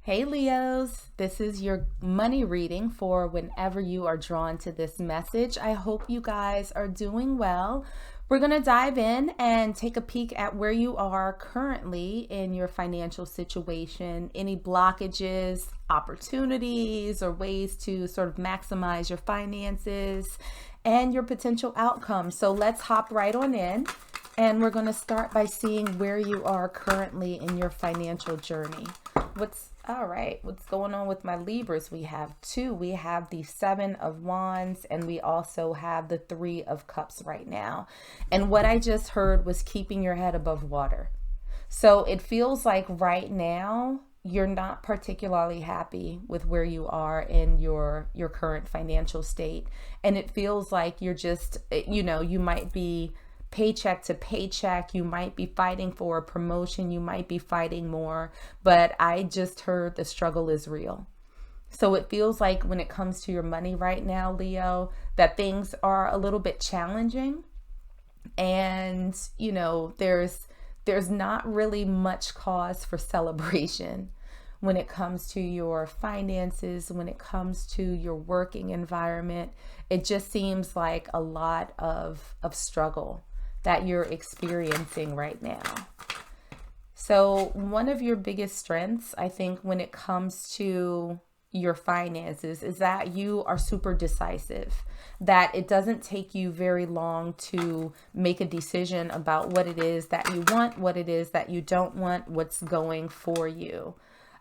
Hey Leos, this is your money reading for whenever you are drawn to this message. I hope you guys are doing well. We're going to dive in and take a peek at where you are currently in your financial situation, any blockages, opportunities, or ways to sort of maximize your finances and your potential outcomes. So let's hop right on in. And we're going to start by seeing where you are currently in your financial journey. What's going on with my Libras? We have two. We have the Seven of Wands and we also have the Three of Cups right now. And what I just heard was keeping your head above water. So it feels like right now you're not particularly happy with where you are in your current financial state. And it feels like you're just, you might be paycheck to paycheck, you might be fighting for a promotion, you might be fighting more, but I just heard the struggle is real. So it feels like when it comes to your money right now, Leo, that things are a little bit challenging, and there's not really much cause for celebration when it comes to your finances, when it comes to your working environment. It just seems like a lot of struggle that you're experiencing right now. So one of your biggest strengths, I think, when it comes to your finances is that you are super decisive, that it doesn't take you very long to make a decision about what it is that you want, what it is that you don't want, what's going for you.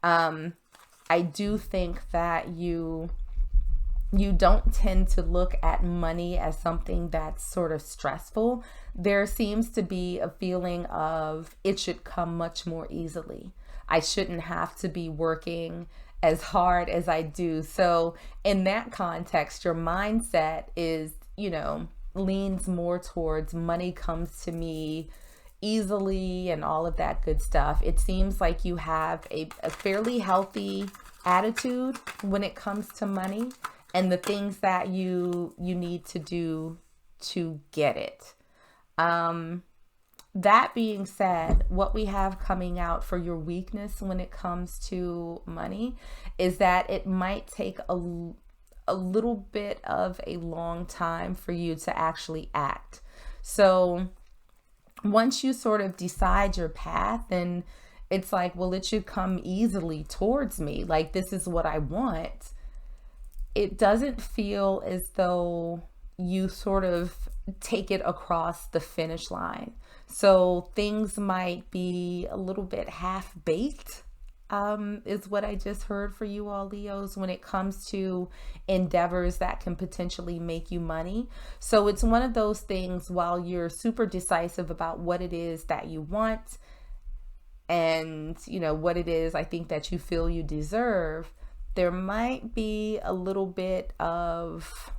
I do think that you don't tend to look at money as something that's sort of stressful. There seems to be a feeling of it should come much more easily. I shouldn't have to be working as hard as I do. So in that context, your mindset is, leans more towards money comes to me easily and all of that good stuff. It seems like you have a fairly healthy attitude when it comes to money and the things that you need to do to get it. That being said, what we have coming out for your weakness when it comes to money is that it might take a little bit of a long time for you to actually act. So once you sort of decide your path, and it's like, well, it should come easily towards me, like this is what I want, it doesn't feel as though you sort of take it across the finish line. So things might be a little bit half-baked, is what I just heard for you all, Leos, when it comes to endeavors that can potentially make you money. So it's one of those things, while you're super decisive about what it is that you want and, what it is I think that you feel you deserve, there might be a little bit of,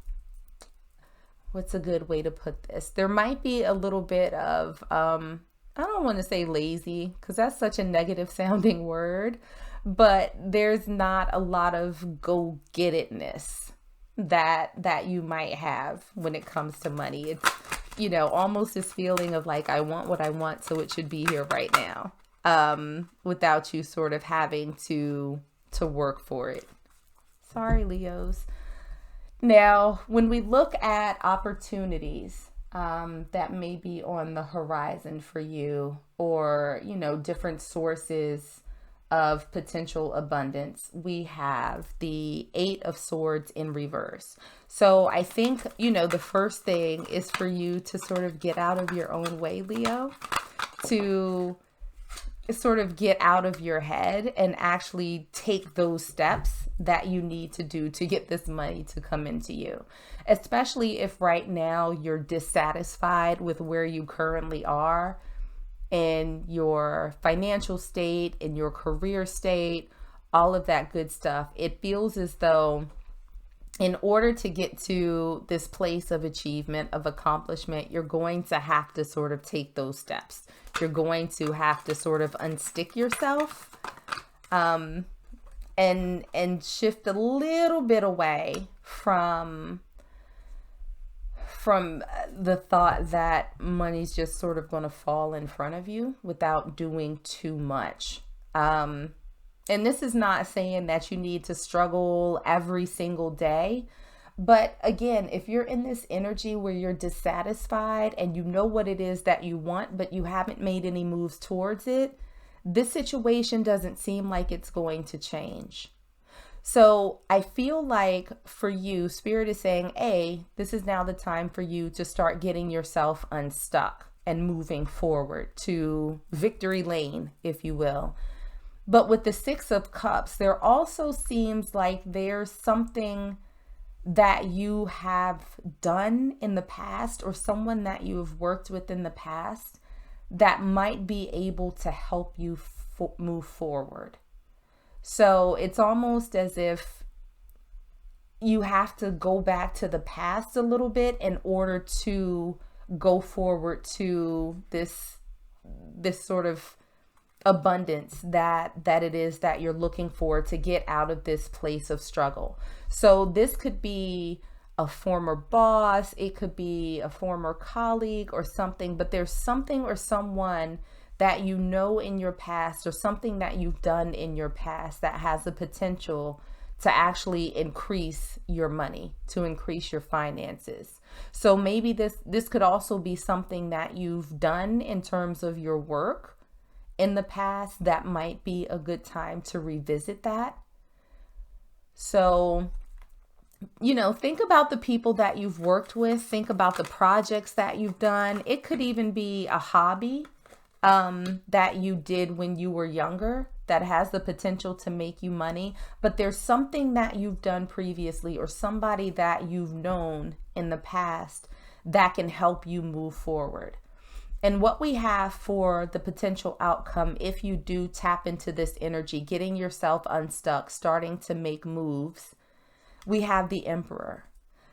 what's a good way to put this? There might be a little bit of, I don't want to say lazy because that's such a negative sounding word, but there's not a lot of go get itness that you might have when it comes to money. It's, almost this feeling of like, I want what I want, so it should be here right now, without you sort of having to work for it. Sorry, Leos. Now, when we look at opportunities that may be on the horizon for you, or, different sources of potential abundance, we have the Eight of Swords in reverse. So I think, the first thing is for you to sort of get out of your own way, Leo, to sort of get out of your head and actually take those steps that you need to do to get this money to come into you. Especially if right now you're dissatisfied with where you currently are in your financial state, in your career state, all of that good stuff. It feels as though in order to get to this place of achievement, of accomplishment, you're going to have to sort of take those steps. You're going to have to sort of unstick yourself, and shift a little bit away from the thought that money's just sort of going to fall in front of you without doing too much. And this is not saying that you need to struggle every single day. But again, if you're in this energy where you're dissatisfied and you know what it is that you want, but you haven't made any moves towards it, this situation doesn't seem like it's going to change. So I feel like for you, Spirit is saying, A, this is now the time for you to start getting yourself unstuck and moving forward to victory lane, if you will. But with the Six of Cups, there also seems like there's something that you have done in the past or someone that you have worked with in the past that might be able to help you move forward. So it's almost as if you have to go back to the past a little bit in order to go forward to this sort of abundance that it is that you're looking for to get out of this place of struggle. So this could be a former boss, it could be a former colleague or something, but there's something or someone that you know in your past or something that you've done in your past that has the potential to actually increase your money, to increase your finances. So maybe this could also be something that you've done in terms of your work in the past that might be a good time to revisit that. So, think about the people that you've worked with, think about the projects that you've done. It could even be a hobby that you did when you were younger that has the potential to make you money, but there's something that you've done previously or somebody that you've known in the past that can help you move forward. And what we have for the potential outcome, if you do tap into this energy, getting yourself unstuck, starting to make moves, we have the Emperor.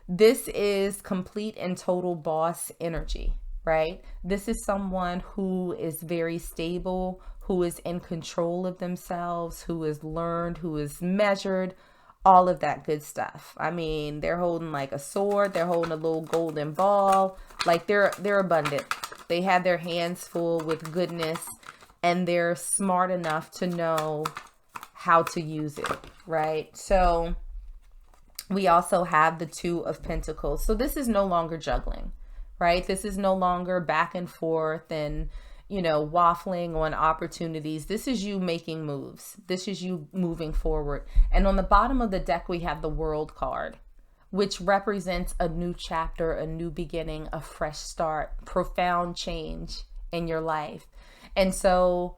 This is complete and total boss energy, right? This is someone who is very stable, who is in control of themselves, who is learned, who is measured, all of that good stuff. I mean, they're holding like a sword, they're holding a little golden ball, like they're abundant. They have their hands full with goodness and they're smart enough to know how to use it, right? So we also have the Two of Pentacles. So this is no longer juggling, right? This is no longer back and forth and, waffling on opportunities. This is you making moves. This is you moving forward. And on the bottom of the deck, we have the World card, which represents a new chapter, a new beginning, a fresh start, profound change in your life. And so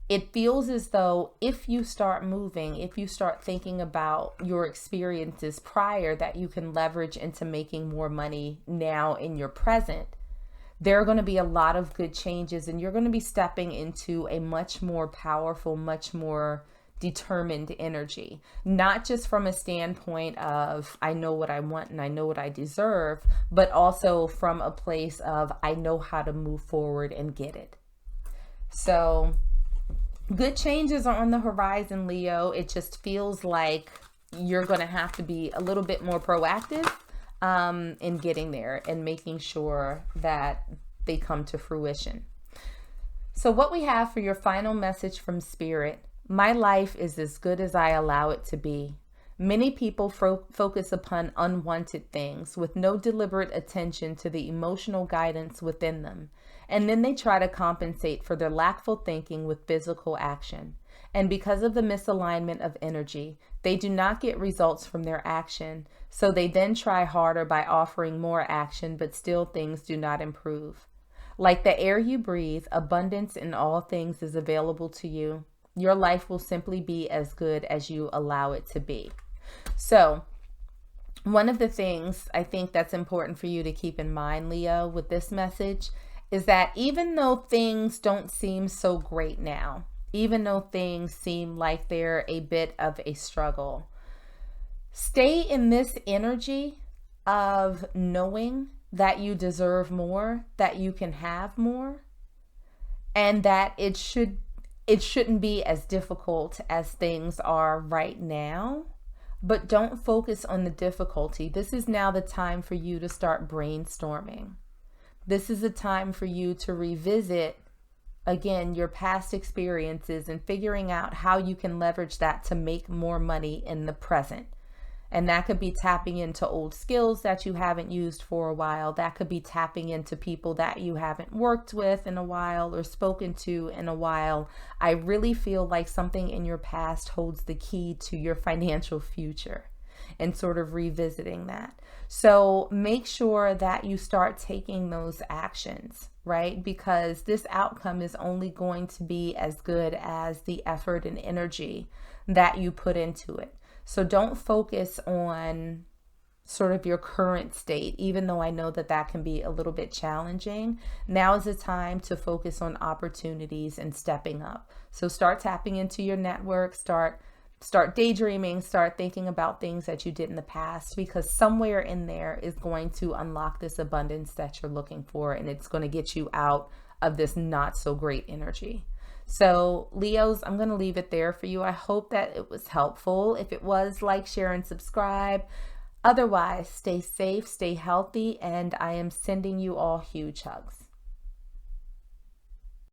it feels as though if you start moving, if you start thinking about your experiences prior that you can leverage into making more money now in your present, there are going to be a lot of good changes and you're going to be stepping into a much more powerful, much more determined energy, not just from a standpoint of I know what I want and I know what I deserve, but also from a place of I know how to move forward and get it. So good changes are on the horizon, Leo. It just feels like you're going to have to be a little bit more proactive in getting there and making sure that they come to fruition. So what we have for your final message from Spirit: my life is as good as I allow it to be. Many people focus upon unwanted things with no deliberate attention to the emotional guidance within them. And then they try to compensate for their lackful thinking with physical action. And because of the misalignment of energy, they do not get results from their action. So they then try harder by offering more action, but still things do not improve. Like the air you breathe, abundance in all things is available to you. Your life will simply be as good as you allow it to be. So one of the things I think that's important for you to keep in mind, Leo, with this message is that even though things don't seem so great now, even though things seem like they're a bit of a struggle, stay in this energy of knowing that you deserve more, that you can have more, and that it shouldn't be as difficult as things are right now. But don't focus on the difficulty. This is now the time for you to start brainstorming. This is a time for you to revisit again, your past experiences and figuring out how you can leverage that to make more money in the present. And that could be tapping into old skills that you haven't used for a while. That could be tapping into people that you haven't worked with in a while or spoken to in a while. I really feel like something in your past holds the key to your financial future, and sort of revisiting that. So make sure that you start taking those actions, right? Because this outcome is only going to be as good as the effort and energy that you put into it. So don't focus on sort of your current state, even though I know that that can be a little bit challenging. Now is the time to focus on opportunities and stepping up. So start tapping into your network, start daydreaming, start thinking about things that you did in the past, because somewhere in there is going to unlock this abundance that you're looking for, and it's going to get you out of this not so great energy. So Leos, I'm going to leave it there for you. I hope that it was helpful. If it was, like, share, and subscribe. Otherwise, stay safe, stay healthy, and I am sending you all huge hugs.